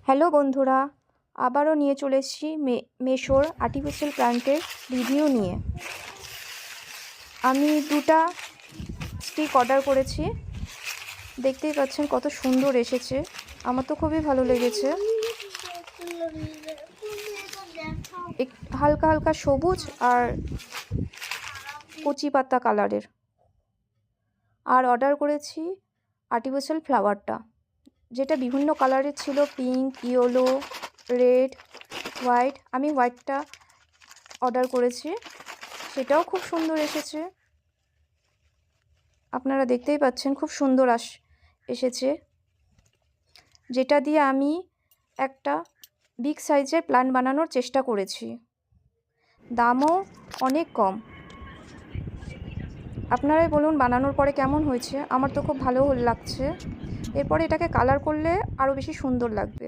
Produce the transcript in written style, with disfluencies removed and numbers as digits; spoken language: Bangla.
হ্যালো বন্ধুরা, আবারও নিয়ে চলে এসেছি মেশোর আর্টিফিশিয়াল প্ল্যান্টের রিভিউ নিয়ে। আমি দুটা স্টিক অর্ডার করেছি। দেখতেই পাচ্ছেন কত সুন্দর এসেছে, আমার তো খুবই ভালো লেগেছে। হালকা হালকা সবুজ আর কচি পাতা কালারের। আর অর্ডার করেছি আর্টিফিশিয়াল ফ্লাওয়ারটা, যেটা বিভিন্ন কালারের ছিল, পিঙ্ক, ইয়েলো, রেড, হোয়াইট। আমি হোয়াইটটা অর্ডার করেছি, সেটাও খুব সুন্দর এসেছে। আপনারা দেখতেই পাচ্ছেন খুব সুন্দর এসেছে, যেটা দিয়ে আমি একটা বিগ সাইজের প্ল্যান্ট বানানোর চেষ্টা করেছি। দামও অনেক কম। আপনারাই বলুন বানানোর পরে কেমন হয়েছে। আমার তো খুব ভালো লাগছে। এরপরে এটাকে কালার করলে আরও বেশি সুন্দর লাগবে।